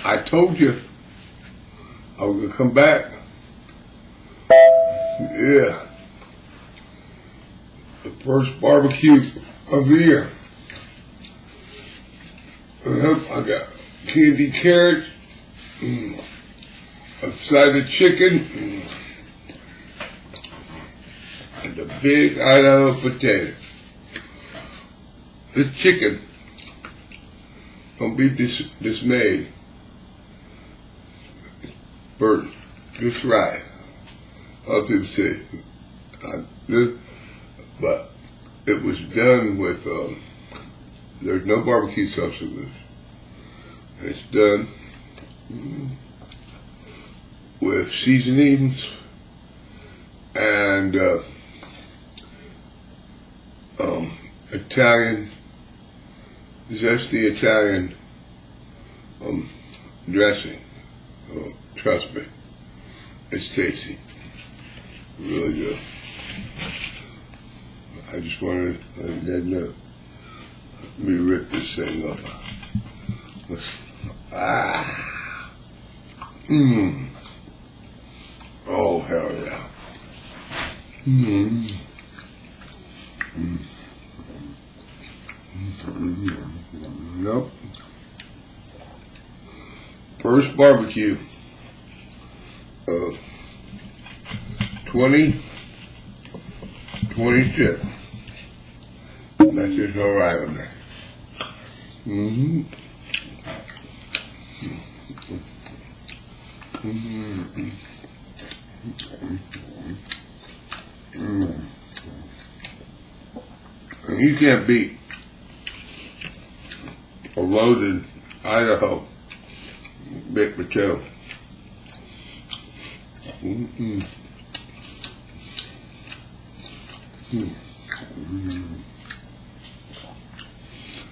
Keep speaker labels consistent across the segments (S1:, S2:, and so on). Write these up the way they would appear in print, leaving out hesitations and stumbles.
S1: I told you I was gonna come back. Yeah. The first barbecue of the year. I got candy carrots, a side of chicken, and a big Idaho potato. This chicken, don't be dismayed. Burnt just right. Other people say, but it was done with, there's no barbecue sauce in this. It's done with seasonings and Italian, zesty Italian dressing. Trust me, it's tasty, really good. I just wanted to let you know. Let me rip this thing up. Oh, hell yeah. Nope. First barbecue of 2022. That's just alright with me. And you can't beat a loaded Idaho baked potato.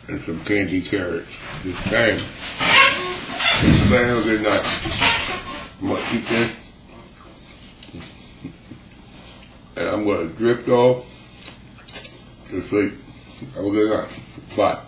S1: And some candy carrots. Just bang. Just bang, good night. I'm gonna eat this. And I'm gonna drift off to sleep. Have a good night. Bye.